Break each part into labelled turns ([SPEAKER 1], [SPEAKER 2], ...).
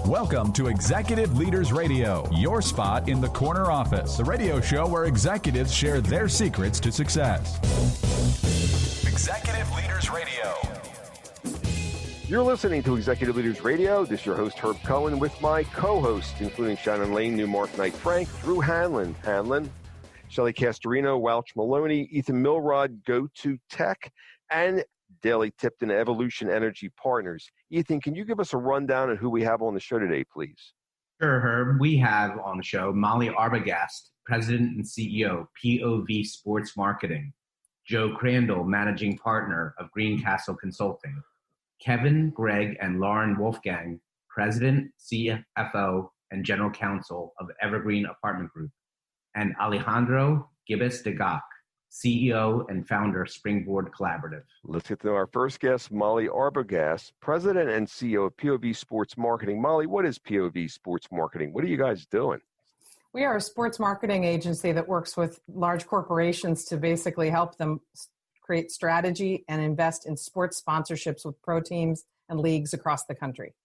[SPEAKER 1] Welcome to Executive Leaders Radio, your spot in the corner office, the radio show where executives share their secrets to success. Executive Leaders Radio.
[SPEAKER 2] You're listening to Executive Leaders Radio. This is your host, Herb Cohen, with my co-hosts, including Shannon Lane, Newmark Knight Frank, Drew Hanlon, Shelly Castorino, Welch Maloney, Ethan Milrod, Go2 Tech, and Daily Tipton, Evolution Energy Partners. Ethan, can you give us a rundown of who we have on the show today, please?
[SPEAKER 3] Sure, Herb. We have on the show Molly Arbogast, President and CEO, POV Sports Marketing. Joe Crandall, Managing Partner of Greencastle Consulting. Kevin, Greg, and Lauren Wolfgang, President, CFO, and General Counsel of Evergreen Apartment Group. And Alejandro Gibes, CEO and founder of Springboard Collaborative.
[SPEAKER 2] Let's get to our first guest, Molly Arbogast, President and CEO of POV Sports Marketing. Molly, what is POV Sports Marketing? What are you guys doing?
[SPEAKER 4] We are a sports marketing agency that works with large corporations to basically help them create strategy and invest in sports sponsorships with pro teams and leagues across the country.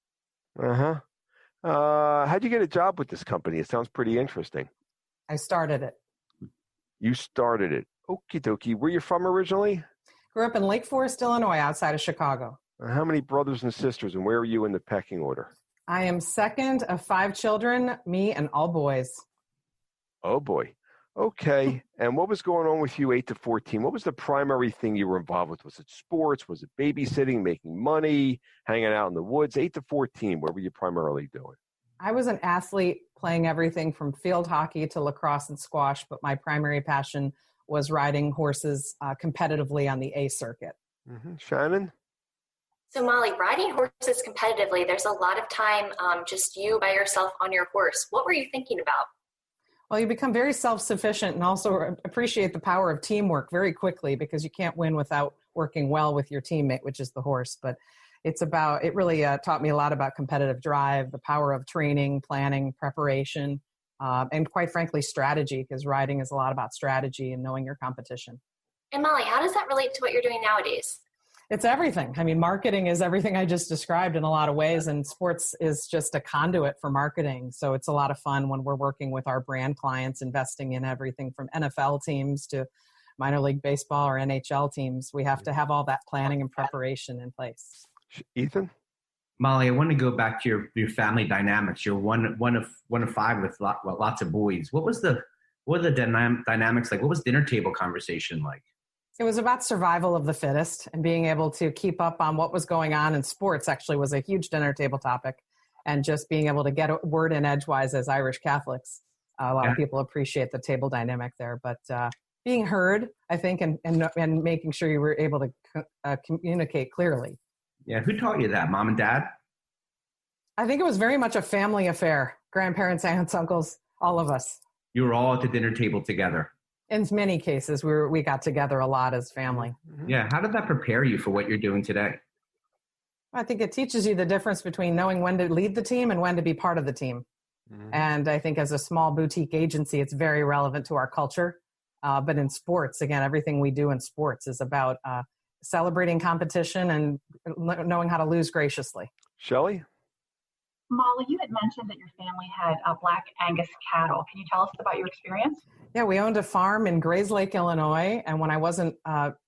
[SPEAKER 2] How'd you get a job with this company? It sounds pretty interesting.
[SPEAKER 4] I started it.
[SPEAKER 2] You started it. Okie dokie. Where you from originally?
[SPEAKER 4] Grew up in Lake Forest, Illinois, outside of Chicago.
[SPEAKER 2] How many brothers and sisters, and where are you in the pecking order?
[SPEAKER 4] I am second of 5 children, me and all boys.
[SPEAKER 2] Oh, boy. Okay. And what was going on with you 8 to 14? What was the primary thing you were involved with? Was it sports? Was it babysitting, making money, hanging out in the woods? 8 to 14, what were you primarily doing?
[SPEAKER 4] I was an athlete playing everything from field hockey to lacrosse and squash, but my primary passion was riding horses competitively on the A circuit.
[SPEAKER 2] Shannon?
[SPEAKER 5] So Molly, riding horses competitively, there's a lot of time just you by yourself on your horse. What were you thinking about?
[SPEAKER 4] Well, you become very self-sufficient and also appreciate the power of teamwork very quickly because you can't win without working well with your teammate, which is the horse. But it really taught me a lot about competitive drive, the power of training, planning, preparation, and quite frankly, strategy, because riding is a lot about strategy and knowing your competition.
[SPEAKER 5] And Molly, how does that relate to what you're doing nowadays?
[SPEAKER 4] It's everything. I mean, marketing is everything I just described in a lot of ways, and sports is just a conduit for marketing. So it's a lot of fun when we're working with our brand clients, investing in everything from NFL teams to minor league baseball or NHL teams. We have to have all that planning and preparation in place.
[SPEAKER 2] Ethan?
[SPEAKER 3] Molly, I want to go back to your family dynamics. You're one of 5 with lots of boys. What were the dynamics like? What was dinner table conversation like?
[SPEAKER 4] It was about survival of the fittest and being able to keep up on what was going on in sports actually was a huge dinner table topic. And just being able to get a word in edgewise as Irish Catholics. A lot of people appreciate the table dynamic there. But being heard, I think, and making sure you were able to communicate clearly.
[SPEAKER 3] Yeah, who taught you that, mom and dad?
[SPEAKER 4] I think it was very much a family affair. Grandparents, aunts, uncles, all of us.
[SPEAKER 3] You were all at the dinner table together. In
[SPEAKER 4] many cases, we got together a lot as family.
[SPEAKER 3] Yeah, how did that prepare you for what you're doing today?
[SPEAKER 4] I think it teaches you the difference between knowing when to lead the team and when to be part of the team. And I think as a small boutique agency, it's very relevant to our culture. But in sports, again, everything we do in sports is about celebrating competition and knowing how to lose graciously.
[SPEAKER 2] Shelly?
[SPEAKER 6] Molly, you had mentioned that your family had Black Angus cattle. Can you tell us about your experience?
[SPEAKER 4] Yeah, we owned a farm in Grays Lake, Illinois, and when I wasn't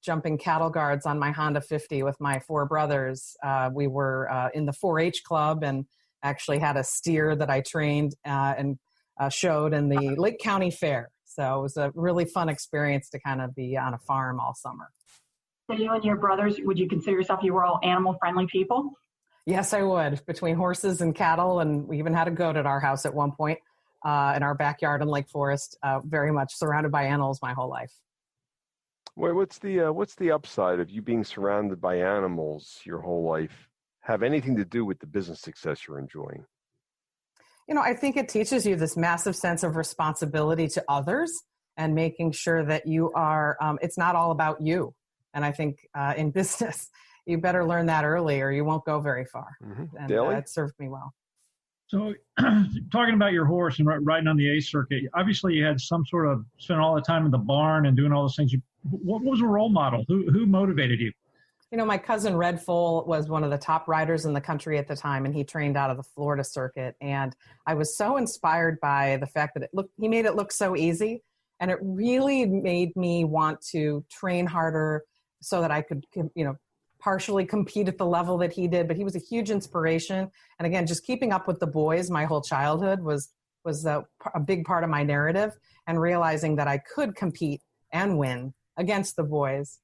[SPEAKER 4] jumping cattle guards on my Honda 50 with my 4 brothers, we were in the 4-H club and actually had a steer that I trained and showed in the Lake County Fair. So it was a really fun experience to kind of be on a farm all summer.
[SPEAKER 6] So you and your brothers, would you consider yourself you were all animal-friendly people?
[SPEAKER 4] Yes, I would. Between horses and cattle, and we even had a goat at our house at one point in our backyard in Lake Forest, very much surrounded by animals my whole life.
[SPEAKER 2] Wait, what's the upside of you being surrounded by animals your whole life have anything to do with the business success you're enjoying?
[SPEAKER 4] You know, I think it teaches you this massive sense of responsibility to others and making sure that you are, it's not all about you. And I think in business, you better learn that early or you won't go very far. And it served me well.
[SPEAKER 7] So talking about your horse and riding on the A circuit, obviously you had some sort of spent all the time in the barn and doing all those things. What was a role model? Who motivated you?
[SPEAKER 4] My cousin Red Foal was one of the top riders in the country at the time, and he trained out of the Florida circuit. And I was so inspired by the fact that he made it look so easy. And it really made me want to train harder so that I could, partially compete at the level that he did. But he was a huge inspiration. And again, just keeping up with the boys my whole childhood was a big part of my narrative, and realizing that I could compete and win against the boys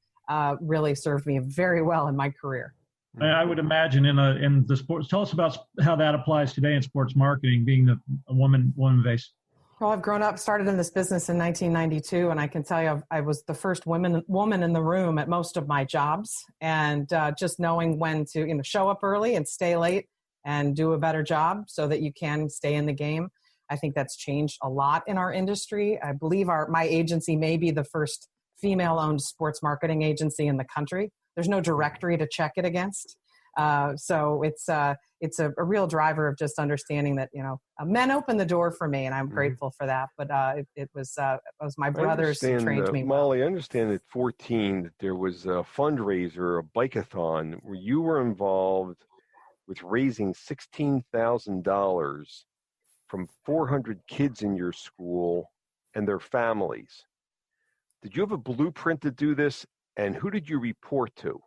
[SPEAKER 4] really served me very well in my career.
[SPEAKER 7] I would imagine in the sports. Tell us about how that applies today in sports marketing, being a woman based.
[SPEAKER 4] Well, I've started in this business in 1992, and I can tell you I was the first woman in the room at most of my jobs, and just knowing when to show up early and stay late and do a better job so that you can stay in the game. I think that's changed a lot in our industry. I believe my agency may be the first female-owned sports marketing agency in the country. There's no directory to check it against. So it's a real driver of just understanding that, men opened the door for me, and I'm grateful for that. But it was my brothers who trained me.
[SPEAKER 2] Molly, I understand at 14 that there was a fundraiser, a bike-a-thon, where you were involved with raising $16,000 from 400 kids in your school and their families. Did you have a blueprint to do this, and who did you report to?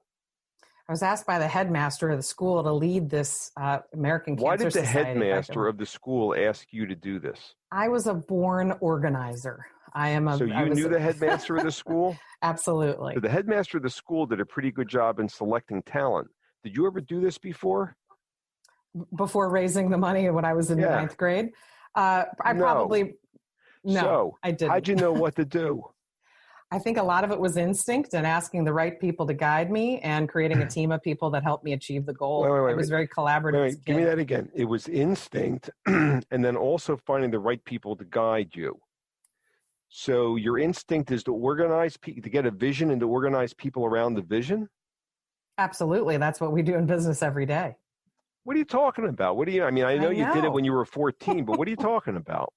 [SPEAKER 4] I was asked by the headmaster of the school to lead this American Cancer Society.
[SPEAKER 2] Why did the headmaster of the school ask you to do this?
[SPEAKER 4] I was a born organizer.
[SPEAKER 2] So you knew the headmaster of the school?
[SPEAKER 4] Absolutely.
[SPEAKER 2] So the headmaster of the school did a pretty good job in selecting talent. Did you ever do this before?
[SPEAKER 4] Before raising the money when I was in ninth grade? No, I didn't.
[SPEAKER 2] How'd you know what to do?
[SPEAKER 4] I think a lot of it was instinct and asking the right people to guide me and creating a team of people that helped me achieve the goal. It was very collaborative.
[SPEAKER 2] Give me that again. It was instinct and then also finding the right people to guide you. So your instinct is to organize to get a vision and to organize people around the vision?
[SPEAKER 4] Absolutely. That's what we do in business every day.
[SPEAKER 2] What are you talking about? I know you did it when you were 14, but what are you talking about?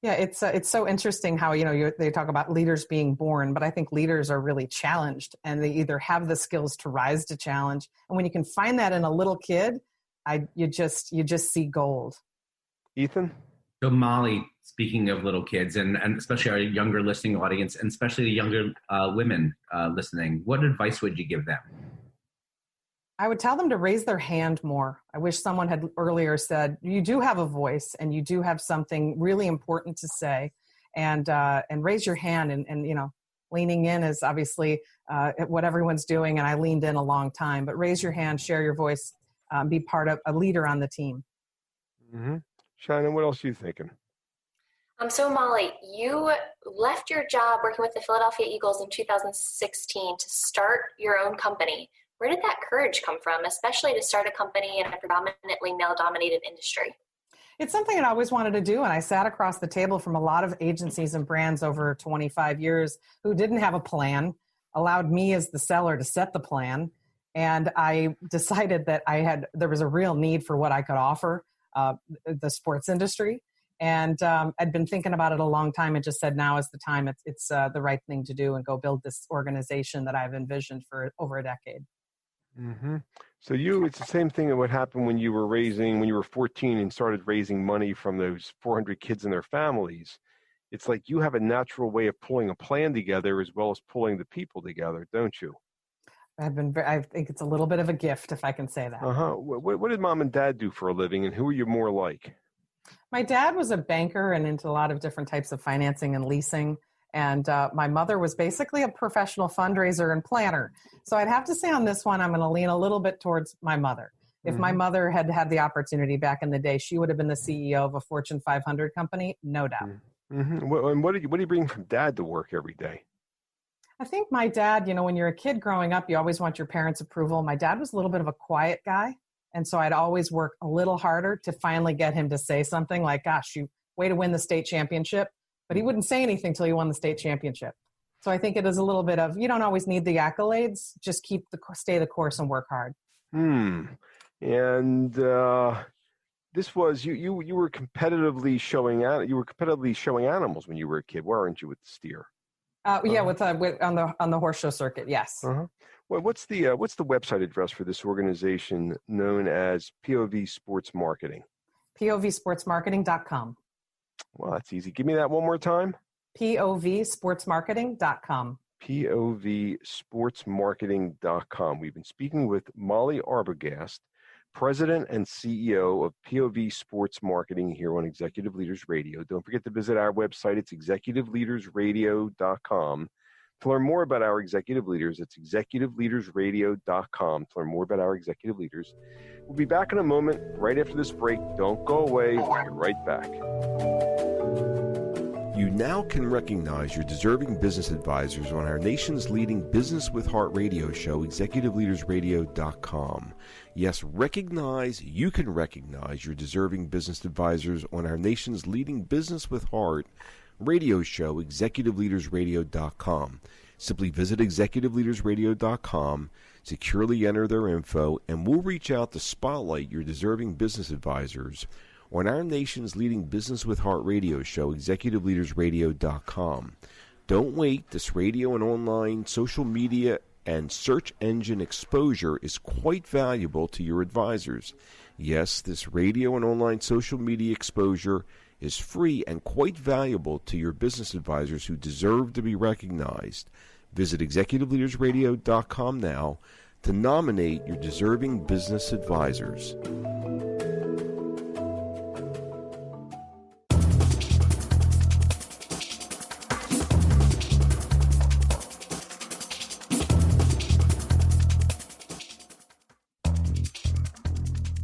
[SPEAKER 4] Yeah, it's so interesting how, they talk about leaders being born, but I think leaders are really challenged, and they either have the skills to rise to challenge. And when you can find that in a little kid, you just see gold.
[SPEAKER 2] Ethan?
[SPEAKER 3] So Molly, speaking of little kids and especially our younger listening audience, and especially the younger women listening, what advice would you give them?
[SPEAKER 4] I would tell them to raise their hand more. I wish someone had earlier said, you do have a voice and you do have something really important to say, and raise your hand and leaning in is obviously what everyone's doing. And I leaned in a long time, but raise your hand, share your voice, be part of a leader on the team.
[SPEAKER 2] Mm-hmm. Shannon, what else are you thinking?
[SPEAKER 5] So Molly, you left your job working with the Philadelphia Eagles in 2016 to start your own company. Where did that courage come from, especially to start a company in a predominantly male-dominated industry?
[SPEAKER 4] It's something I always wanted to do, and I sat across the table from a lot of agencies and brands over 25 years who didn't have a plan, allowed me as the seller to set the plan, and I decided that there was a real need for what I could offer the sports industry, and I'd been thinking about it a long time and just said now is the time. It's the right thing to do and go build this organization that I've envisioned for over a decade.
[SPEAKER 2] Mm-hmm. So it's the same thing that would happen when you were 14 and started raising money from those 400 kids and their families. It's like you have a natural way of pulling a plan together as well as pulling the people together, don't you?
[SPEAKER 4] I think it's a little bit of a gift, if I can say that.
[SPEAKER 2] Uh-huh. What did mom and dad do for a living, and who are you more like?
[SPEAKER 4] My dad was a banker and into a lot of different types of financing and leasing. And my mother was basically a professional fundraiser and planner. So I'd have to say on this one, I'm going to lean a little bit towards my mother. If my mother had had the opportunity back in the day, she would have been the CEO of a Fortune 500 company, no doubt.
[SPEAKER 2] Mm-hmm. And what do you bring from dad to work every day?
[SPEAKER 4] I think my dad, when you're a kid growing up, you always want your parents' approval. My dad was a little bit of a quiet guy. And so I'd always work a little harder to finally get him to say something like, gosh, you way to win the state championship. But he wouldn't say anything until you won the state championship. So I think it is a little bit of, you don't always need the accolades, just stay the course and work hard.
[SPEAKER 2] And this was, you were competitively showing animals when you were a kid, weren't you, with the steer?
[SPEAKER 4] With on the horse show circuit, yes.
[SPEAKER 2] Well, what's the website address for this organization known as POV Sports Marketing?
[SPEAKER 4] POVsportsmarketing.com.
[SPEAKER 2] Well, that's easy. Give me that one more time.
[SPEAKER 4] POVsportsmarketing.com.
[SPEAKER 2] POVsportsmarketing.com. We've been speaking with Molly Arbogast, President and CEO of POV Sports Marketing here on Executive Leaders Radio. Don't forget to visit our website. It's executiveleadersradio.com. To learn more about our executive leaders, it's executiveleadersradio.com. To learn more about our executive leaders. We'll be back in a moment, right after this break. Don't go away. We'll be right back. You now can recognize your deserving business advisors on our nation's leading Business with Heart radio show, executiveleadersradio.com. Yes, you can recognize your deserving business advisors on our nation's leading Business with Heart radio show, executiveleadersradio.com. Simply visit executiveleadersradio.com, securely enter their info, and we'll reach out to spotlight your deserving business advisors on our nation's leading Business with Heart radio show, executiveleadersradio.com. Don't wait. This radio and online social media and search engine exposure is quite valuable to your advisors. Yes, this radio and online social media exposure is free and quite valuable to your business advisors who deserve to be recognized. Visit executiveleadersradio.com now to nominate your deserving business advisors.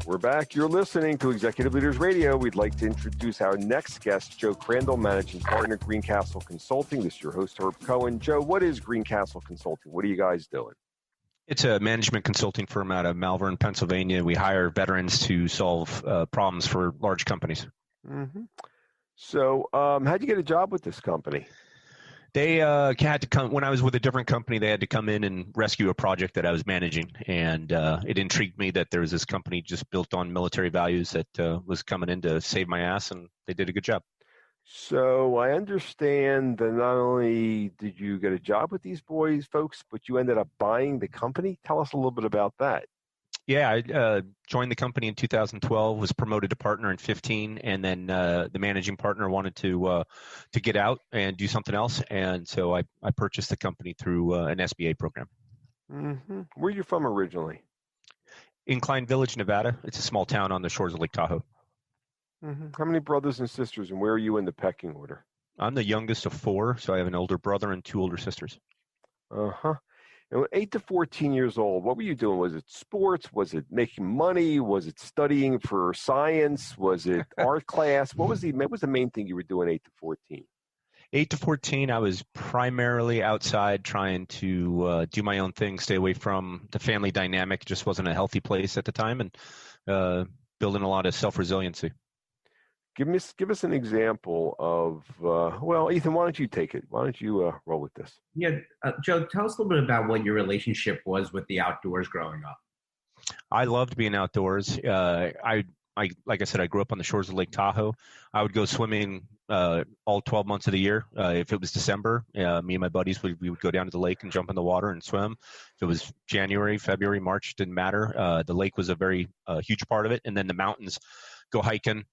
[SPEAKER 2] We're back. You're listening to Executive Leaders Radio. We'd like to introduce our next guest, Joe Crandall, Managing Partner, Greencastle Consulting. This is your host, Herb Cohen. Joe, what is Greencastle Consulting? What are you guys doing?
[SPEAKER 8] It's a management consulting firm out of Malvern, Pennsylvania. We hire veterans to solve problems for large companies.
[SPEAKER 2] Mm-hmm. So how'd you get a job with this company?
[SPEAKER 8] They had to come when I was with a different company. They had to come in and rescue a project that I was managing, and it intrigued me that there was this company just built on military values that was coming in to save my ass, and they did a good job.
[SPEAKER 2] So I understand that not only did you get a job with these folks, but you ended up buying the company. Tell us a little bit about that.
[SPEAKER 8] Yeah, I joined the company in 2012, was promoted to partner in 2015, and then the managing partner wanted to get out and do something else, and so I purchased the company through an SBA program.
[SPEAKER 2] Mm-hmm. Where are you from originally?
[SPEAKER 8] Incline Village, Nevada. It's a small town on the shores of Lake Tahoe.
[SPEAKER 2] Mm-hmm. How many brothers and sisters, and where are you in the pecking order?
[SPEAKER 8] I'm the youngest of 4, so I have an older brother and 2 older sisters.
[SPEAKER 2] Uh-huh. And 8 to 14 years old, what were you doing? Was it sports? Was it making money? Was it studying for science? Was it art class? What was the main thing you were doing 8 to 14?
[SPEAKER 8] 8 to 14, I was primarily outside trying to do my own thing, stay away from the family dynamic. It just wasn't a healthy place at the time, and building a lot of self-resiliency.
[SPEAKER 2] Give us an example of, Ethan, why don't you take it? Why don't you roll with this?
[SPEAKER 3] Yeah, Joe, tell us a little bit about what your relationship was with the outdoors growing up.
[SPEAKER 8] I loved being outdoors. I like I said, I grew up on the shores of Lake Tahoe. I would go swimming all 12 months of the year. If it was December, me and my buddies, we would go down to the lake and jump in the water and swim. If it was January, February, March, didn't matter. The lake was a very huge part of it. And then the mountains, go hiking.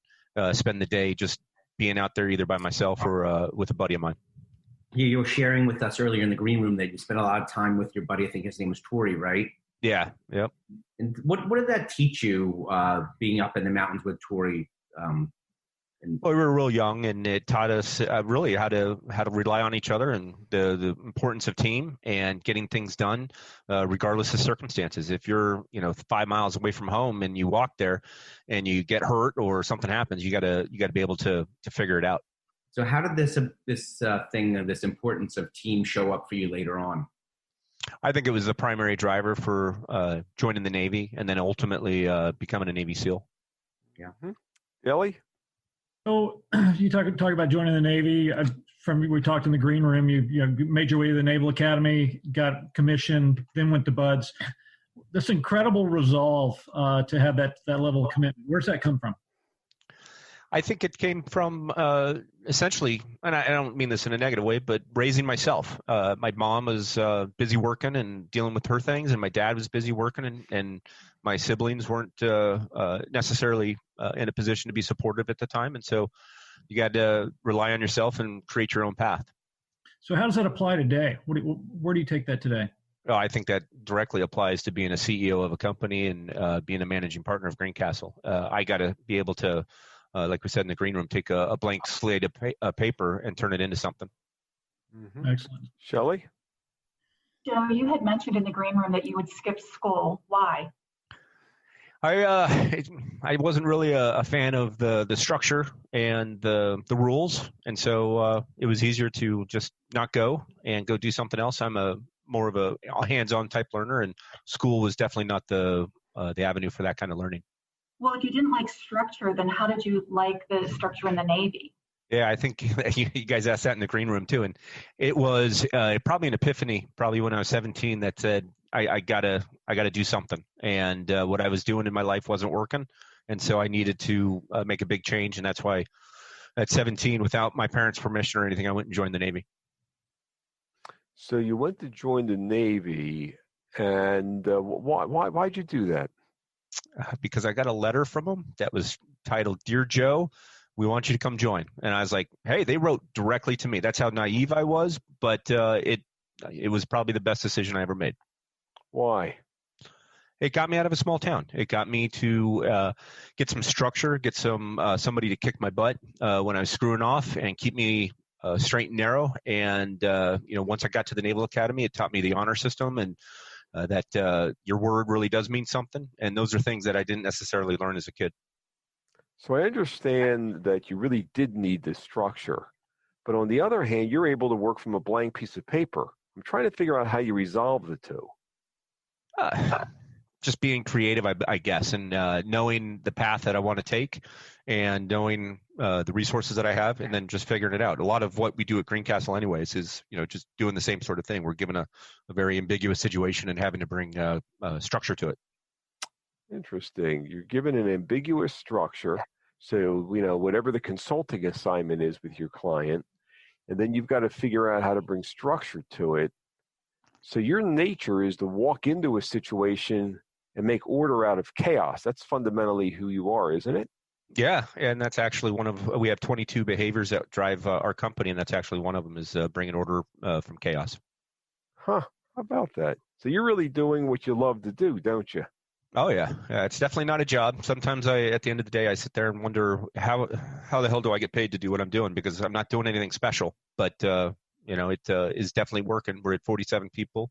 [SPEAKER 8] Spend the day just being out there either by myself or with a buddy of mine.
[SPEAKER 3] You were sharing with us earlier in the green room that you spent a lot of time with your buddy. I think his name was Tori, right?
[SPEAKER 8] Yeah. Yep.
[SPEAKER 3] And what did that teach you, being up in the mountains with Tori?
[SPEAKER 8] Well, we were real young, and it taught us really how to rely on each other and the importance of team and getting things done, regardless of circumstances. If you're 5 miles away from home and you walk there, and you get hurt or something happens, you gotta be able to figure it out.
[SPEAKER 3] So, how did this importance of team show up for you later on?
[SPEAKER 8] I think it was the primary driver for joining the Navy and then ultimately becoming a Navy SEAL.
[SPEAKER 3] Yeah.
[SPEAKER 2] Mm-hmm. Ellie?
[SPEAKER 7] So you talk about joining the Navy. We talked in the green room. You made your way to the Naval Academy, got commissioned, then went to BUD/S. This incredible resolve to have that level of commitment. Where's that come from?
[SPEAKER 8] I think it came from essentially, and I don't mean this in a negative way, but raising myself. My mom was busy working and dealing with her things, and my dad was busy working, and my siblings weren't necessarily in a position to be supportive at the time. And so you got to rely on yourself and create your own path. So
[SPEAKER 7] how does that apply today? Where do you take that today?
[SPEAKER 8] Oh, I think that directly applies to being a CEO of a company and being a managing partner of Greencastle. I got to be able to, like we said in the green room, take a blank slate of paper and turn it into something.
[SPEAKER 7] Mm-hmm. Excellent.
[SPEAKER 2] Shelley?
[SPEAKER 6] Joe, you had mentioned in the green room that you would skip school. Why?
[SPEAKER 8] I wasn't really a fan of the structure and the rules, and so it was easier to just not go and go do something else. I'm more of a hands-on type learner, and school was definitely not the avenue for that kind of learning.
[SPEAKER 6] Well, if you didn't like structure, then how did you like the structure in the Navy?
[SPEAKER 8] Yeah, I think you guys asked that in the green room too, and it was probably an epiphany, probably when I was 17, that said I gotta do something, and what I was doing in my life wasn't working, and so I needed to make a big change, and that's why at 17, without my parents' permission or anything, I went and joined the Navy.
[SPEAKER 2] So you went to join the Navy, and why'd you do that?
[SPEAKER 8] Because I got a letter from them that was titled, "Dear Joe, we want you to come join." And I was like, hey, they wrote directly to me. That's how naive I was, but it was probably the best decision I ever made.
[SPEAKER 2] Why?
[SPEAKER 8] It got me out of a small town. It got me to get some structure, get somebody to kick my butt when I was screwing off, and keep me straight and narrow. And once I got to the Naval Academy, it taught me the honor system, and that your word really does mean something. And those are things that I didn't necessarily learn as a kid.
[SPEAKER 2] So I understand that you really did need the structure, but on the other hand, you're able to work from a blank piece of paper. I'm trying to figure out how you resolve the two.
[SPEAKER 8] Just being creative, I guess, and knowing the path that I want to take, and knowing the resources that I have, and then just figuring it out. A lot of what we do at Greencastle anyways is, just doing the same sort of thing. We're given a very ambiguous situation and having to bring structure to it.
[SPEAKER 2] Interesting. You're given an ambiguous structure. So, whatever the consulting assignment is with your client, and then you've got to figure out how to bring structure to it. So your nature is to walk into a situation and make order out of chaos. That's fundamentally who you are, isn't it?
[SPEAKER 8] Yeah, and that's actually we have 22 behaviors that drive our company, and that's actually one of them is bringing order from chaos.
[SPEAKER 2] Huh, how about that? So you're really doing what you love to do, don't you?
[SPEAKER 8] Oh, yeah. It's definitely not a job. Sometimes at the end of the day, I sit there and wonder how the hell do I get paid to do what I'm doing, because I'm not doing anything special. But, it is definitely working. We're at 47 people.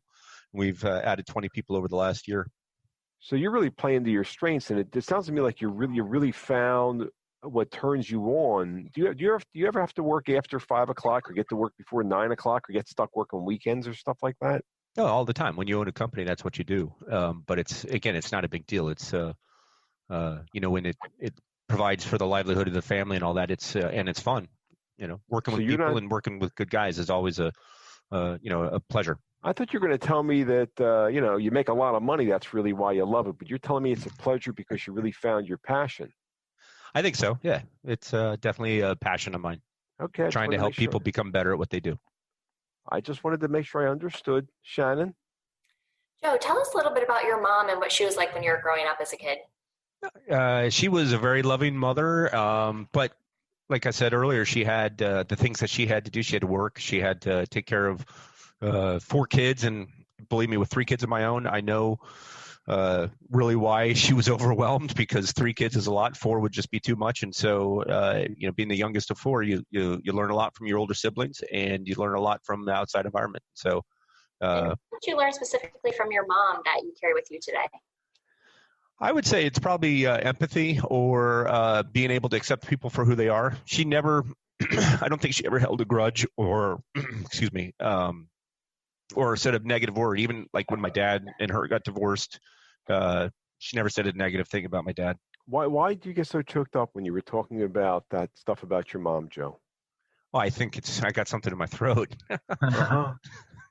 [SPEAKER 8] We've added 20 people over the last year.
[SPEAKER 2] So you're really playing to your strengths, and it sounds to me like you really found what turns you on. Do you ever have to work after 5 o'clock, or get to work before 9 o'clock, or get stuck working weekends or stuff like that?
[SPEAKER 8] No, all the time. When you own a company, that's what you do. But it's not a big deal. It's when it provides for the livelihood of the family and all that. And it's fun. Working with people and working with good guys is always a pleasure.
[SPEAKER 2] I thought you were going to tell me that you make a lot of money. That's really why you love it. But you're telling me it's a pleasure because you really found your passion.
[SPEAKER 8] I think so. Yeah, it's definitely a passion of mine.
[SPEAKER 2] Okay,
[SPEAKER 8] trying to help people become better at what they do.
[SPEAKER 2] I just wanted to make sure I understood. Shannon?
[SPEAKER 5] Joe, tell us a little bit about your mom and what she was like when you were growing up as a kid.
[SPEAKER 8] She was a very loving mother, but like I said earlier, she had the things that she had to do. She had to work. She had to take care of 4 kids, and believe me, with 3 kids of my own, I know really why she was overwhelmed, because 3 kids is a lot. 4 would just be too much. And so, being the youngest of 4, you learn a lot from your older siblings, and you learn a lot from the outside environment. So,
[SPEAKER 5] what did you learn specifically from your mom that you carry with you today?
[SPEAKER 8] I would say it's probably empathy, or being able to accept people for who they are. She never, I don't think she ever held a grudge, or, excuse me, or said a negative word. Even like when my dad and her got divorced, she never said a negative thing about my dad.
[SPEAKER 2] Why do you get so choked up when you were talking about that stuff about your mom, Joe?
[SPEAKER 8] Well, I think I got something in my throat.
[SPEAKER 2] Uh-huh.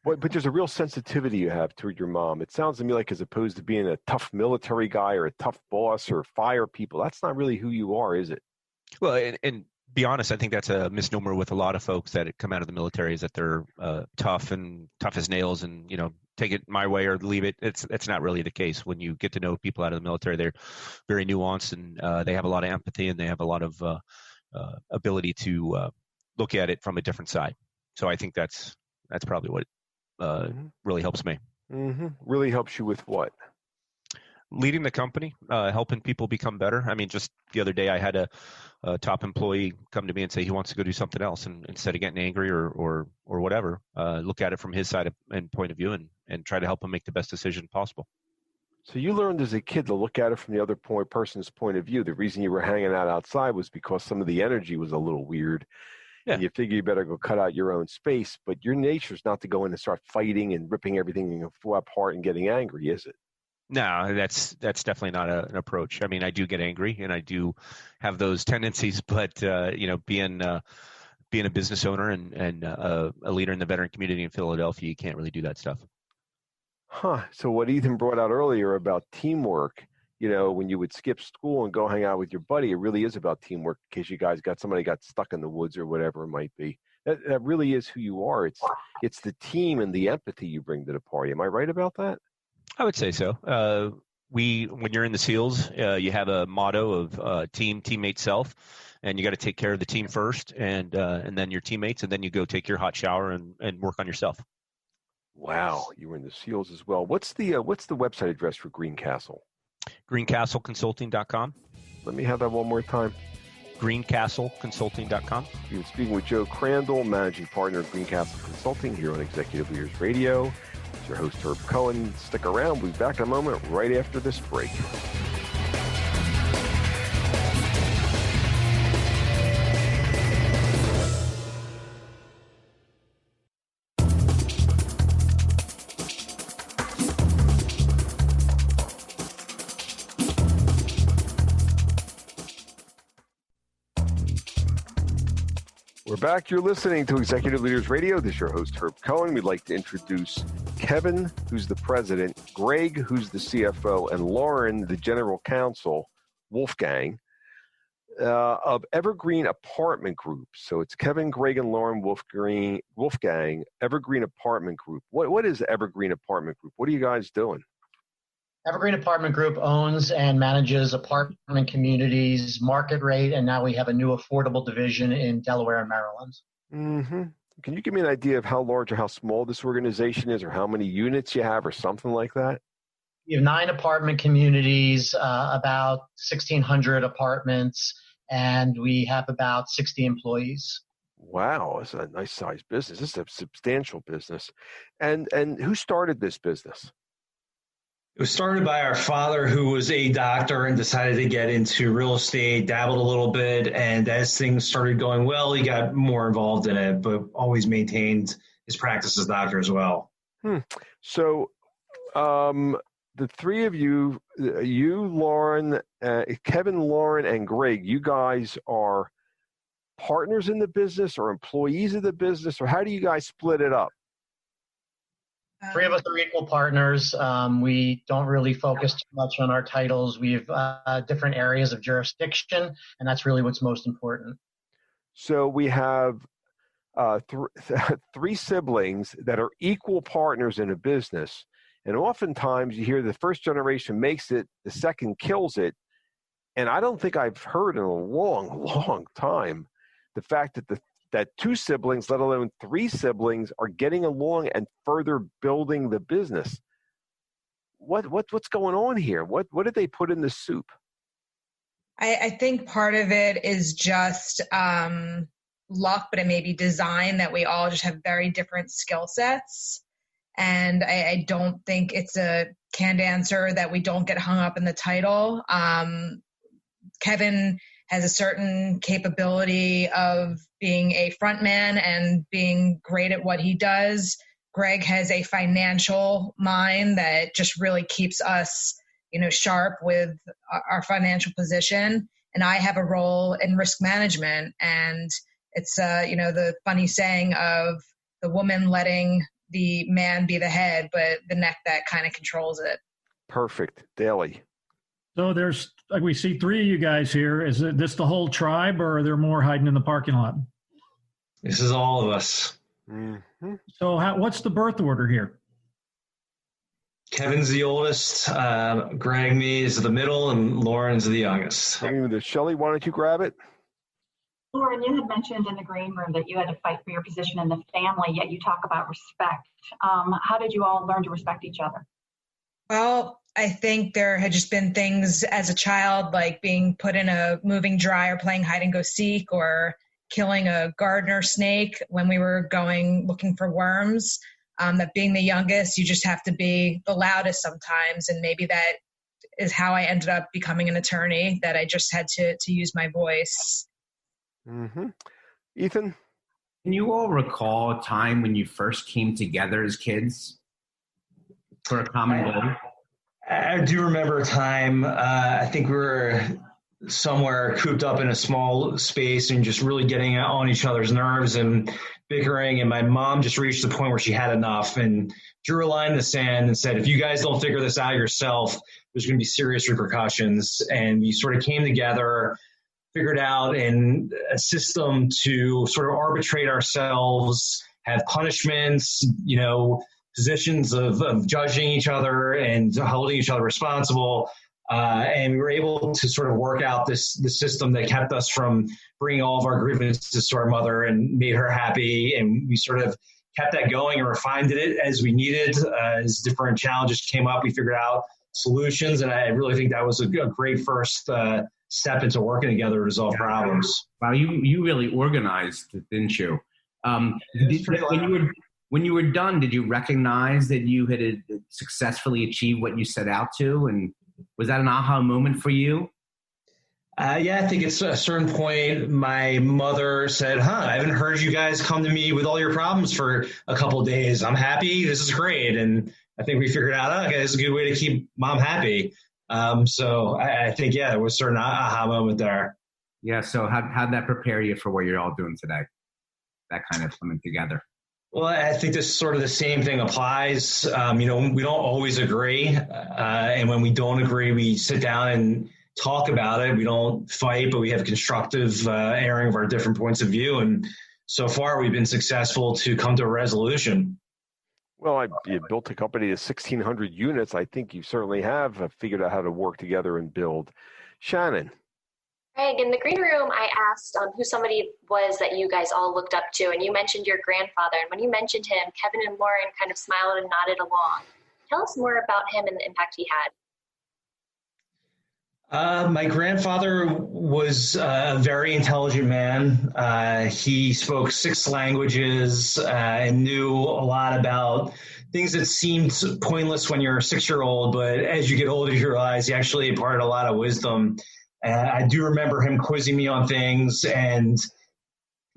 [SPEAKER 2] But there's a real sensitivity you have toward your mom. It sounds to me like, as opposed to being a tough military guy or a tough boss or fire people, that's not really who you are, is it?
[SPEAKER 8] Well, and be honest, I think that's a misnomer with a lot of folks that come out of the military, is that they're tough as nails, and take it my way or leave it. It's not really the case. When you get to know people out of the military, they're very nuanced, and they have a lot of empathy, and they have a lot of ability to look at it from a different side. So I think that's probably what really helps me.
[SPEAKER 2] Mm-hmm. Really helps you with what?
[SPEAKER 8] Leading the company, helping people become better. I mean, just the other day I had a top employee come to me and say he wants to go do something else, and instead of getting angry or whatever, look at it from his side and point of view, and try to help him make the best decision possible.
[SPEAKER 2] So you learned as a kid to look at it from the other person's point of view. The reason you were hanging out outside was because some of the energy was a little weird. Yeah. And you figure you better go cut out your own space, but your nature is not to go in and start fighting and ripping everything apart and getting angry, is it?
[SPEAKER 8] No, that's definitely not an approach. I mean, I do get angry and I do have those tendencies, but being a business owner and a leader in the veteran community in Philadelphia, you can't really do that stuff.
[SPEAKER 2] Huh. So what Ethan brought out earlier about teamwork, when you would skip school and go hang out with your buddy, it really is about teamwork in case you guys got stuck in the woods or whatever it might be. That really is who you are. It's the team and the empathy you bring to the party. Am I right about that?
[SPEAKER 8] I would say so. When you're in the SEALs, you have a motto of teammate, self, and you got to take care of the team first, and then your teammates, and then you go take your hot shower and work on yourself.
[SPEAKER 2] Wow, you were in the SEALs as well. What's the website address for Greencastle?
[SPEAKER 8] Greencastleconsulting.com.
[SPEAKER 2] Let me have that one more time.
[SPEAKER 8] Greencastleconsulting.com.
[SPEAKER 2] You've been speaking with Joe Crandall, managing partner of Greencastle Consulting here on Executive Leaders Radio. It's your host, Herb Cohen. Stick around. We'll be back in a moment right after this break. We're back. You're listening to Executive Leaders Radio. This is your host, Herb Cohen. We'd like to introduce Kevin, who's the president, Greg, who's the CFO, and Lauren, the general counsel, Wolfgang, of Evergreen Apartment Group. So it's Kevin, Greg, and Lauren Wolfgang, Evergreen Apartment Group. What is Evergreen Apartment Group? What are you guys doing?
[SPEAKER 9] Evergreen Apartment Group owns and manages apartment communities, market rate, and now we have a new affordable division in Delaware and Maryland.
[SPEAKER 2] Mm-hmm. Can you give me an idea of how large or how small this organization is, or how many units you have, or something like that?
[SPEAKER 9] We have 9 apartment communities, about 1,600 apartments, and we have about 60 employees.
[SPEAKER 2] Wow, it's a nice sized business. This is a substantial business. And who started this business?
[SPEAKER 10] It was started by our father, who was a doctor and decided to get into real estate, dabbled a little bit, and as things started going well, he got more involved in it, but always maintained his practice as a doctor as well.
[SPEAKER 2] So the three of you, Lauren, Kevin, Lauren, and Greg, you guys are partners in the business or employees of the business, or how do you guys split it up?
[SPEAKER 9] 3 of us are equal partners. We don't really focus too much on our titles. We have different areas of jurisdiction, and that's really what's most important.
[SPEAKER 2] So we have 3 siblings that are equal partners in a business, and oftentimes you hear the first generation makes it, the second kills it, and I don't think I've heard in a long, long time the fact that that 2 siblings, let alone 3 siblings, are getting along and further building the business. What's going on here? What did they put in the soup?
[SPEAKER 11] I think part of it is just luck, but it may be design, that we all just have very different skill sets. And I don't think it's a canned answer that we don't get hung up in the title. Kevin has a certain capability of being a front man and being great at what he does. Greg has a financial mind that just really keeps us, sharp with our financial position. And I have a role in risk management. And it's, the funny saying of the woman letting the man be the head, but the neck that kind of controls it.
[SPEAKER 2] Perfect. Daly.
[SPEAKER 7] So there's like we see three of you guys here. Is this the whole tribe, or are there more hiding in the parking lot?
[SPEAKER 10] This is all of us.
[SPEAKER 2] Mm-hmm.
[SPEAKER 7] So what's the birth order here?
[SPEAKER 10] Kevin's the oldest, Greg, me is the middle, and Lauren's the youngest.
[SPEAKER 2] Shelley, why don't you grab it?
[SPEAKER 6] Lauren, you had mentioned in the green room that you had to fight for your position in the family, yet you talk about respect. How did you all learn to respect each other?
[SPEAKER 11] Well, I think there had just been things as a child, like being put in a moving dryer, playing hide and go seek, or killing a gardener snake when we were going looking for worms. That being the youngest, you just have to be the loudest sometimes. And maybe that is how I ended up becoming an attorney, that I just had to use my voice.
[SPEAKER 2] Mm-hmm. Ethan?
[SPEAKER 3] Can you all recall a time when you first came together as kids for a common goal?
[SPEAKER 10] I do remember a time, I think we were somewhere cooped up in a small space and just really getting on each other's nerves and bickering. And my mom just reached the point where she had enough and drew a line in the sand and said, if you guys don't figure this out yourself, there's going to be serious repercussions. And we sort of came together, figured out a system to sort of arbitrate ourselves, have punishments, positions of judging each other and holding each other responsible. And we were able to sort of work out the system that kept us from bringing all of our grievances to our mother and made her happy. And we sort of kept that going and refined it as we needed. As different challenges came up, we figured out solutions. And I really think that was a great first step into working together to resolve problems.
[SPEAKER 3] Wow, you really organized, didn't you? When you were done, did you recognize that you had successfully achieved what you set out to? And was that an aha moment for you?
[SPEAKER 10] Yeah, I think it's a certain point. My mother said, I haven't heard you guys come to me with all your problems for a couple of days. I'm happy. This is great. And I think we figured out, okay, this is a good way to keep mom happy. So I think, there was a certain aha moment there.
[SPEAKER 3] Yeah. So how'd that prepare you for what you're all doing today? That kind of coming together.
[SPEAKER 10] Well, I think this sort of the same thing applies. We don't always agree. And when we don't agree, we sit down and talk about it. We don't fight, but we have constructive airing of our different points of view. And so far, we've been successful to come to a resolution.
[SPEAKER 2] Well, you built a company to 1,600 units. I think you certainly have figured out how to work together and build. Shannon.
[SPEAKER 5] Greg, in the green room, I asked who somebody was that you guys all looked up to, and you mentioned your grandfather. And when you mentioned him, Kevin and Lauren kind of smiled and nodded along. Tell us more about him and the impact he had.
[SPEAKER 10] My grandfather was a very intelligent man. He spoke 6 languages and knew a lot about things that seemed pointless when you're a 6-year-old, but as you get older, you realize he actually imparted a lot of wisdom. I do remember him quizzing me on things and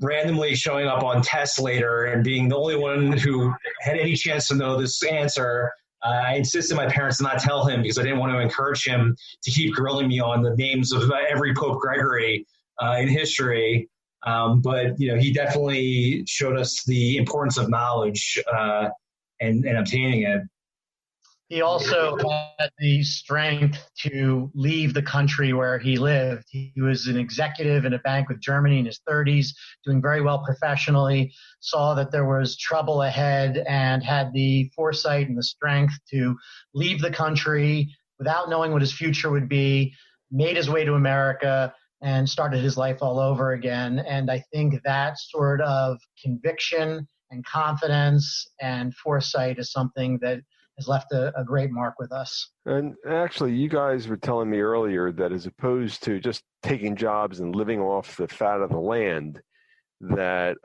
[SPEAKER 10] randomly showing up on tests later and being the only one who had any chance to know this answer. I insisted my parents not tell him because I didn't want to encourage him to keep grilling me on the names of every Pope Gregory in history. But he definitely showed us the importance of knowledge and obtaining it.
[SPEAKER 9] He also had the strength to leave the country where he lived. He was an executive in a bank with Germany in his 30s, doing very well professionally, saw that there was trouble ahead and had the foresight and the strength to leave the country without knowing what his future would be, made his way to America, and started his life all over again. And I think that sort of conviction and confidence and foresight is something that has left a great mark with us.
[SPEAKER 2] And actually, you guys were telling me earlier that as opposed to just taking jobs and living off the fat of the land, that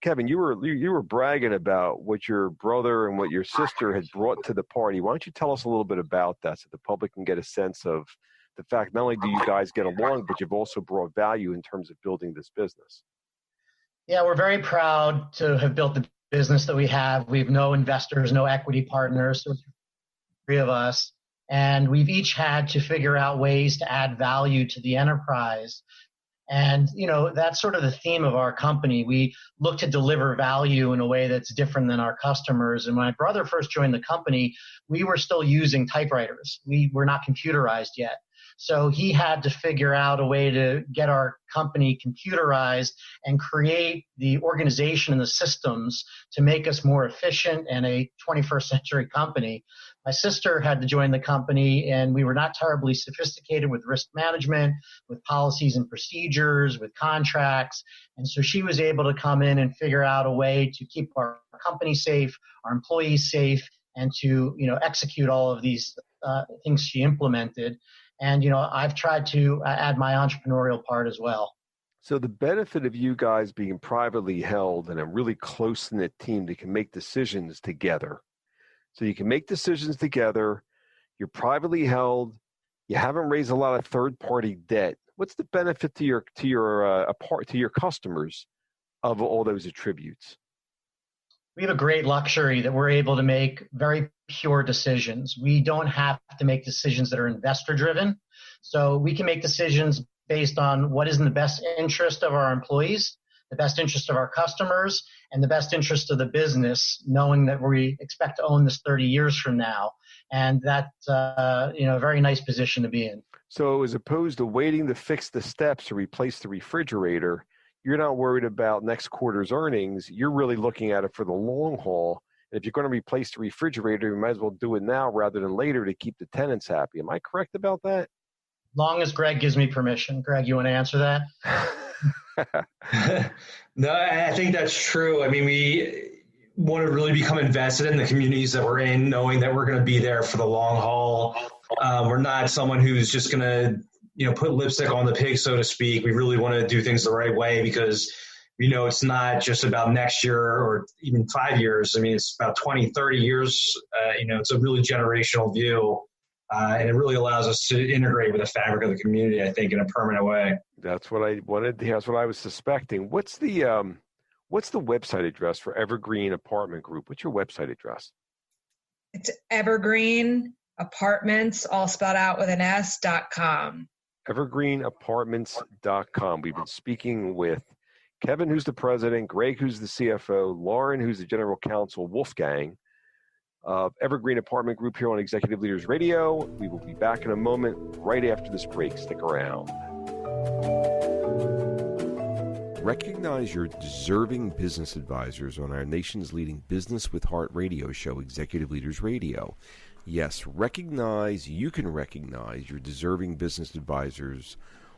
[SPEAKER 2] Kevin, you were bragging about what your brother and what your sister had brought to the party. Why don't you tell us a little bit about that so the public can get a sense of the fact not only do you guys get along, but you've also brought value in terms of building this business.
[SPEAKER 9] Yeah, we're very proud to have built the business that we have. We have no investors, no equity partners, so it's 3 of us. And we've each had to figure out ways to add value to the enterprise. And, that's sort of the theme of our company. We look to deliver value in a way that's different than our customers. And when my brother first joined the company, we were still using typewriters. We were not computerized yet. So he had to figure out a way to get our company computerized and create the organization and the systems to make us more efficient and a 21st century company. My sister had to join the company, and we were not terribly sophisticated with risk management, with policies and procedures, with contracts. And so she was able to come in and figure out a way to keep our company safe, our employees safe, and to, execute all of these things she implemented. And, I've tried to add my entrepreneurial part as well.
[SPEAKER 2] So the benefit of you guys being privately held and a really close-knit team that can make decisions together. So you can make decisions together. You're privately held. You haven't raised a lot of third-party debt. What's the benefit to your customers of all those attributes?
[SPEAKER 9] We have a great luxury that we're able to make very pure decisions. We don't have to make decisions that are investor-driven. So we can make decisions based on what is in the best interest of our employees, the best interest of our customers, and the best interest of the business, knowing that we expect to own this 30 years from now. And that's a very nice position to be in. So
[SPEAKER 2] as opposed to waiting to fix the steps or replace the refrigerator, you're not worried about next quarter's earnings. You're really looking at it for the long haul. And if you're going to replace the refrigerator, you might as well do it now rather than later to keep the tenants happy. Am I correct about that?
[SPEAKER 9] As long as Greg gives me permission. Greg, you want to answer that?
[SPEAKER 10] No, I think that's true. I mean, we want to really become invested in the communities that we're in, knowing that we're going to be there for the long haul. We're not someone who's just going to, put lipstick on the pig, so to speak. We really want to do things the right way because it's not just about next year or even 5 years. I mean, it's about 20, 30 years. It's a really generational view. And it really allows us to integrate with the fabric of the community, I think, in a permanent way.
[SPEAKER 2] That's what I wanted. That's what I was suspecting. What's the website address for Evergreen Apartment Group? What's your website address?
[SPEAKER 11] It's Evergreen Apartments, all spelled out with an S.com.
[SPEAKER 2] Evergreenapartments.com. We've been speaking with Kevin, who's the president, Greg, who's the CFO, Lauren, who's the general counsel, Wolfgang of Evergreen Apartment Group here on Executive Leaders Radio. We will be back in a moment right after this break. Stick around. Recognize your deserving business advisors on our nation's leading Business with Heart radio show, Executive Leaders Radio. Yes, you can recognize your deserving business advisors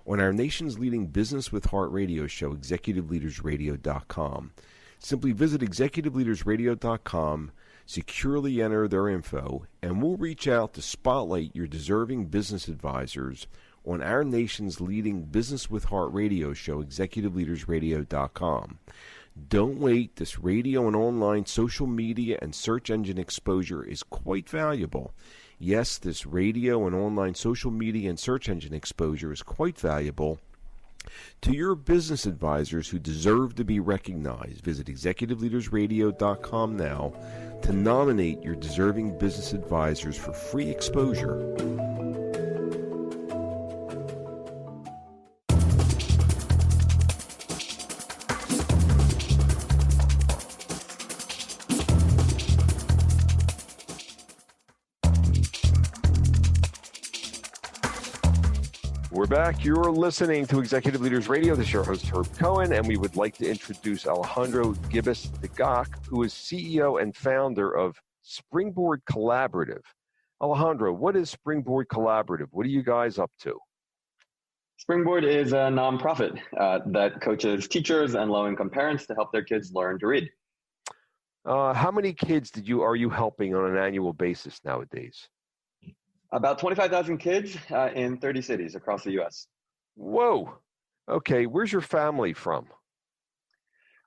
[SPEAKER 2] on our nation's leading Business with Heart radio show, executiveleadersradio.com. Simply visit executiveleadersradio.com, securely enter their info, and we'll reach out to spotlight your deserving business advisors on our nation's leading Business with Heart radio show, executiveleadersradio.com. Don't wait. This radio and online social media and search engine exposure is quite valuable. Yes, this radio and online social media and search engine exposure is quite valuable to your business advisors who deserve to be recognized. Visit executiveleadersradio.com now to nominate your deserving business advisors for free exposure. We're back. You're listening to Executive Leaders Radio. This is your host, Herb Cohen, and we would like to introduce Alejandro Gibes, who is CEO and founder of Springboard Collaborative. Alejandro, what is Springboard Collaborative? What are you guys up to?
[SPEAKER 12] Springboard is a nonprofit that coaches teachers and low-income parents to help their kids learn to read.
[SPEAKER 2] How many kids are you helping on an annual basis nowadays?
[SPEAKER 12] About 25,000 kids in 30 cities across the U.S.
[SPEAKER 2] Whoa. Okay. Where's your family from?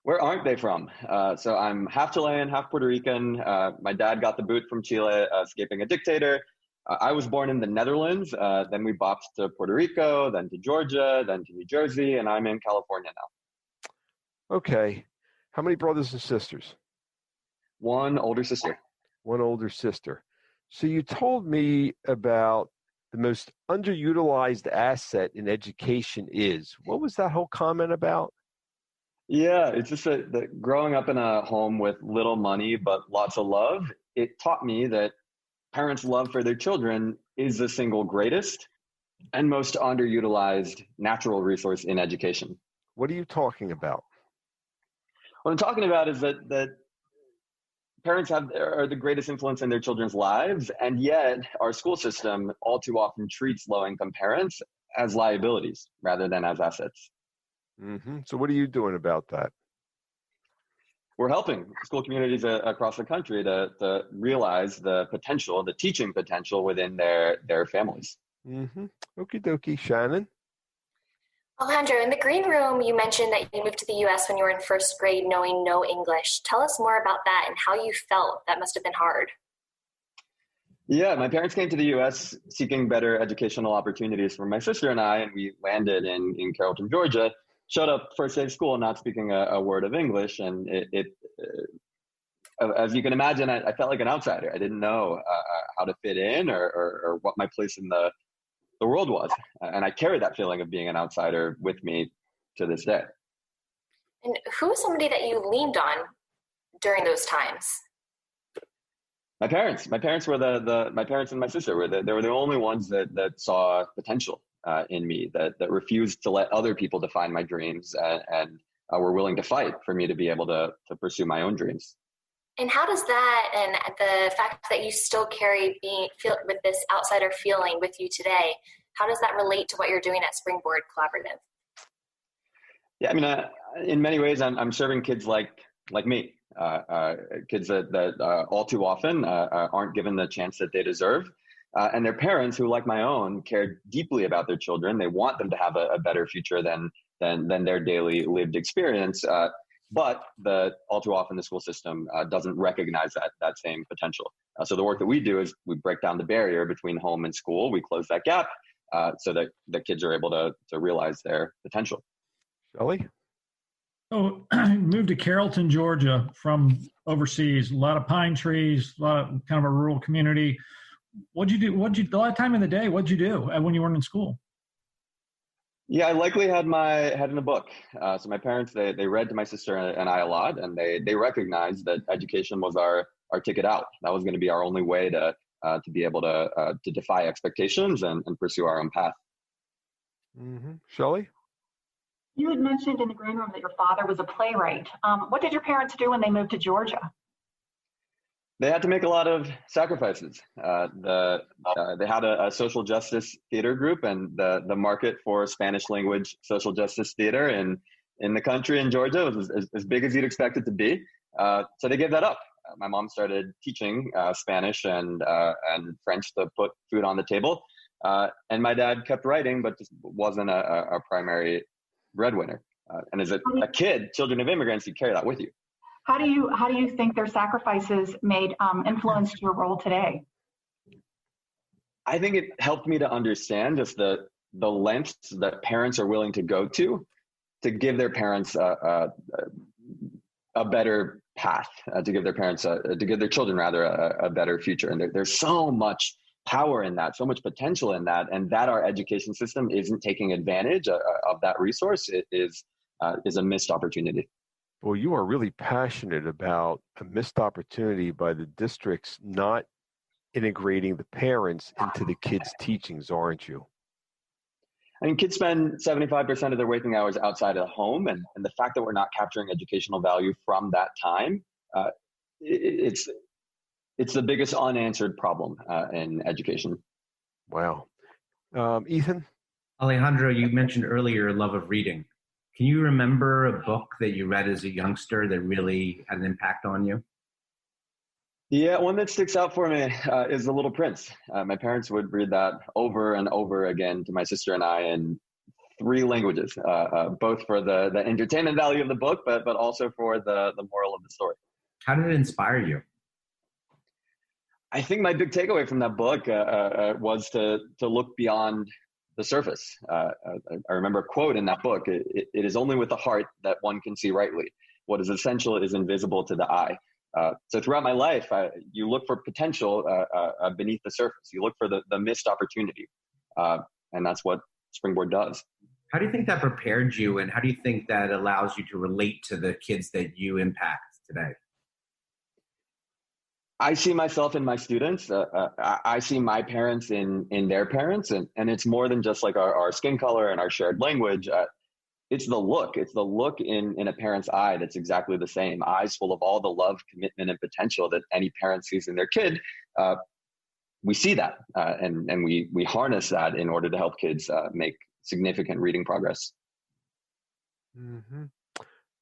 [SPEAKER 12] Where aren't they from? So I'm half Chilean, half Puerto Rican. My dad got the boot from Chile, escaping a dictator. I was born in the Netherlands. Then we bopped to Puerto Rico, then to Georgia, then to New Jersey, and I'm in California now.
[SPEAKER 2] Okay. How many brothers and sisters?
[SPEAKER 12] One older sister.
[SPEAKER 2] One older sister. So you told me about the most underutilized asset in education is. What was that whole comment about?
[SPEAKER 12] Yeah, it's just that growing up in a home with little money but lots of love, it taught me that parents' love for their children is the single greatest. and most underutilized natural resource in education.
[SPEAKER 2] What are you talking about?
[SPEAKER 12] What I'm talking about is that parents are the greatest influence in their children's lives, and yet our school system all too often treats low-income parents as liabilities rather than as assets.
[SPEAKER 2] Mm-hmm. So what are you doing about that?
[SPEAKER 12] We're helping school communities across the country to realize the potential, the teaching potential within their families.
[SPEAKER 2] Mm-hmm. Okie dokie. Shannon?
[SPEAKER 5] Alejandro, in the green room, you mentioned that you moved to the U.S. when you were in first grade, knowing no English. Tell us more about that and how you felt. That must have been hard.
[SPEAKER 12] Yeah, my parents came to the U.S. seeking better educational opportunities for my sister and I, and we landed in Carrollton, Georgia. Showed up first day of school not speaking a word of English, and as you can imagine, I felt like an outsider. I didn't know how to fit in or what my place in the world was, and I carry that feeling of being an outsider with me to this day.
[SPEAKER 5] And who was somebody that you leaned on during those times?
[SPEAKER 12] My parents. My parents were my parents and my sister they were the only ones that saw potential in me, that refused to let other people define my dreams and were willing to fight for me to be able to pursue my own dreams.
[SPEAKER 5] And how does that and the fact that you still carry feel with this outsider feeling with you today, how does that relate to what you're doing at Springboard Collaborative?
[SPEAKER 12] Yeah, I mean, in many ways, I'm serving kids like me, kids that all too often aren't given the chance that they deserve. And their parents, who, like my own, care deeply about their children. They want them to have a better future than their daily lived experience. But all too often, the school system doesn't recognize that same potential. So the work that we do is we break down the barrier between home and school. We close that gap so that the kids are able to realize their potential.
[SPEAKER 2] Shelley?
[SPEAKER 7] So I moved to Carrollton, Georgia from overseas. A lot of pine trees, a lot of kind of a rural community. What'd you do? A lot of time in the day, what'd you do when you weren't in school?
[SPEAKER 12] Yeah, I likely had my head in a book. So my parents, they read to my sister and I a lot, and they recognized that education was our ticket out. That was going to be our only way to be able to defy expectations and pursue our own path.
[SPEAKER 2] Mm-hmm. Shelley?
[SPEAKER 6] You had mentioned in the green room that your father was a playwright. What did your parents do when they moved to Georgia?
[SPEAKER 12] They had to make a lot of sacrifices. They had a social justice theater group, and the market for Spanish language social justice theater in the country in Georgia was as big as you'd expect it to be. So they gave that up. My mom started teaching Spanish and French to put food on the table. And my dad kept writing, but just wasn't a primary breadwinner. And as a kid, children of immigrants, you carry that with you.
[SPEAKER 6] How do you think their sacrifices influenced your role today?
[SPEAKER 12] I think it helped me to understand just the lengths that parents are willing to go to give their parents a better path, to give their children rather a better future. And there's so much power in that, so much potential in that, and that our education system isn't taking advantage of that resource. It is a missed opportunity.
[SPEAKER 2] Well, you are really passionate about a missed opportunity by the districts not integrating the parents into the kids' teachings, aren't you?
[SPEAKER 12] I mean, kids spend 75% of their waking hours outside of the home, and the fact that we're not capturing educational value from that time, it's the biggest unanswered problem in education.
[SPEAKER 2] Wow. Ethan?
[SPEAKER 3] Alejandro, you mentioned earlier your love of reading. Can you remember a book that you read as a youngster that really had an impact on you?
[SPEAKER 12] Yeah, one that sticks out for me is The Little Prince. My parents would read that over and over again to my sister and I in 3 languages, both for the entertainment value of the book, but also for the moral of the story. How did it inspire you? I think my big takeaway from that book was to look beyond the surface. I remember a quote in that book: it is only with the heart that one can see rightly. What is essential is invisible to the eye. So throughout my life, you look for potential beneath the surface. You look for the missed opportunity. And that's what Springboard does. How do you think that prepared you, and how do you think that allows you to relate to the kids that you impact today? I see myself in my students. I see my parents in their parents, and it's more than just like our skin color and our shared language. It's the look. It's the look in a parent's eye that's exactly the same. Eyes full of all the love, commitment, and potential that any parent sees in their kid. We see that, and we harness that in order to help kids make significant reading progress.
[SPEAKER 2] Mm-hmm.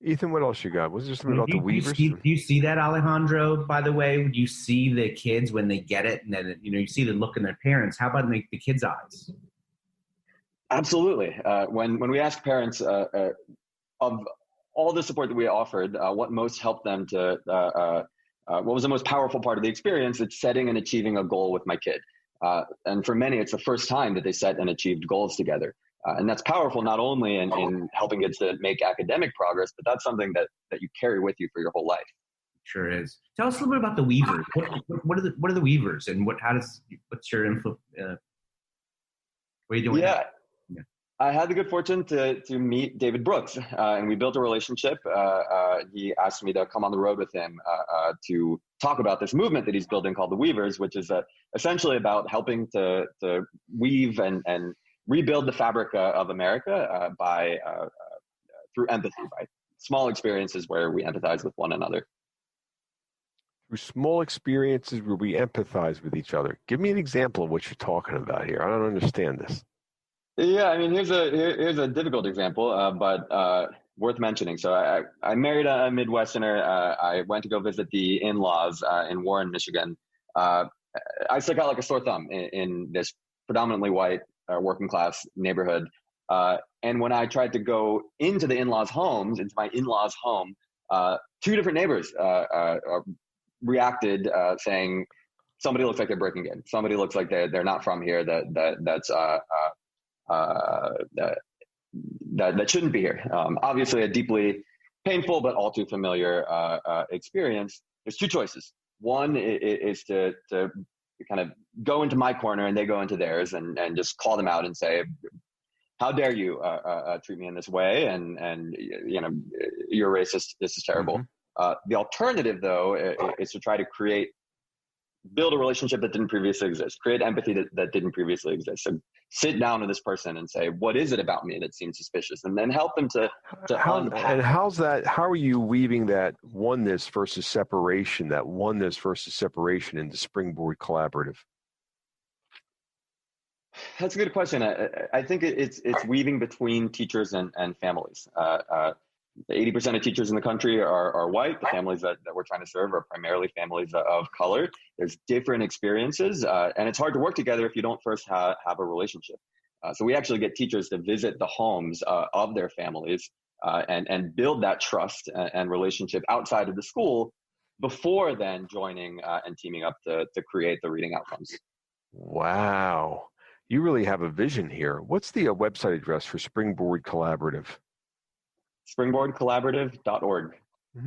[SPEAKER 2] Ethan, what else you got? Was there something about the Weavers?
[SPEAKER 3] Do you see that, Alejandro, by the way? Do you see the kids when they get it, and then you see the look in their parents? How about the kids' eyes?
[SPEAKER 12] Absolutely. When we ask parents of all the support that we offered, what most helped them to, what was the most powerful part of the experience? It's setting and achieving a goal with my kid. And for many, it's the first time that they set and achieved goals together. And that's powerful not only in helping kids to make academic progress, but that's something that you carry with you for your whole life.
[SPEAKER 3] Sure is. Tell us a little bit about the Weavers. What are the Weavers, and what's your influence? What are you doing?
[SPEAKER 12] Yeah. I had the good fortune to meet David Brooks, and we built a relationship. He asked me to come on the road with him to talk about this movement that he's building called the Weavers, which is essentially about helping to weave and rebuild the fabric of America by through empathy, by small experiences where we empathize with one another.
[SPEAKER 2] Through small experiences where we empathize with each other. Give me an example of what you're talking about here. I don't understand this.
[SPEAKER 12] Yeah, I mean, here's a difficult example, but worth mentioning. So I married a Midwesterner. I went to go visit the in-laws in Warren, Michigan. I stuck out like a sore thumb in this predominantly white working class neighborhood. And when I tried to go into the in-laws' homes, into my in-laws' home, two different neighbors reacted saying, somebody looks like they're breaking in. Somebody looks like they're not from here. That shouldn't be here. Obviously a deeply painful but all too familiar experience. There's two choices. One is to kind of go into my corner and they go into theirs and just call them out and say, how dare you treat me in this way? And you're racist. This is terrible. Mm-hmm. The alternative, though, is to try to build a relationship that didn't previously exist, create empathy that didn't previously exist. So sit down with this person and say, what is it about me that seems suspicious? And then help them to unpack.
[SPEAKER 2] And how's that? How are you weaving that oneness versus separation into Springboard Collaborative?
[SPEAKER 12] That's a good question. I think it's weaving between teachers and families. 80% of teachers in the country are white. The families that we're trying to serve are primarily families of color. There's different experiences, and it's hard to work together if you don't first have a relationship. So we actually get teachers to visit the homes of their families and build that trust and relationship outside of the school before then joining and teaming up to create the reading outcomes.
[SPEAKER 2] Wow. You really have a vision here. What's the website address for Springboard Collaborative?
[SPEAKER 12] Springboardcollaborative.org.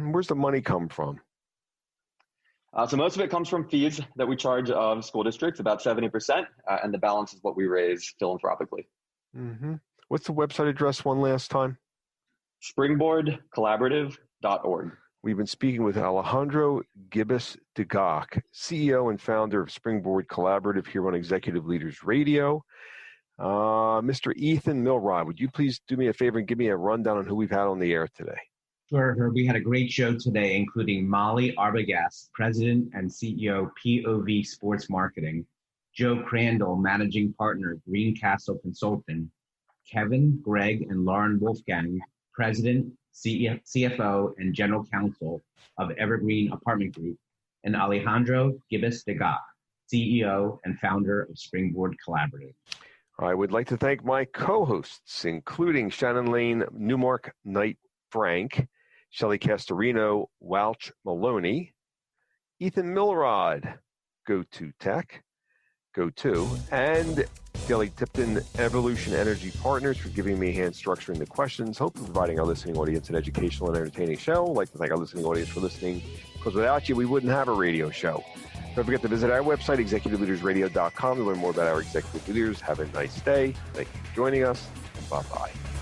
[SPEAKER 2] Where's the money come from?
[SPEAKER 12] So most of it comes from fees that we charge of school districts, about 70%, and the balance is what we raise philanthropically.
[SPEAKER 2] Mm-hmm. What's the website address one last time?
[SPEAKER 12] Springboardcollaborative.org.
[SPEAKER 2] We've been speaking with Alejandro Gibes de Gach, CEO and founder of Springboard Collaborative here on Executive Leaders Radio. Mr. Ethan Milrod, would you please do me a favor and give me a rundown on who we've had on the air today?
[SPEAKER 3] Sure. We had a great show today, including Molly Arbogast, President and CEO, POV Sports Marketing, Joe Crandall, Managing Partner, Greencastle Consulting, Kevin, Greg, and Lauren Wolfgang, President, CFO, and General Counsel of Evergreen Apartment Group, and Alejandro Gibes de Gach, CEO and founder of Springboard Collaborative.
[SPEAKER 2] I would like to thank my co-hosts, including Shannon Lane, Newmark Knight Frank, Shelley Castorino, Welch Maloney, Ethan Milrod, Go2 Tech, Go2, and Kelly Tipton, Evolution Energy Partners, for giving me a hand structuring the questions, hopefully providing our listening audience an educational and entertaining show. I'd like to thank our listening audience for listening, because without you, we wouldn't have a radio show. Don't forget to visit our website, executiveleadersradio.com, to learn more about our executive leaders. Have a nice day. Thank you for joining us. Bye-bye.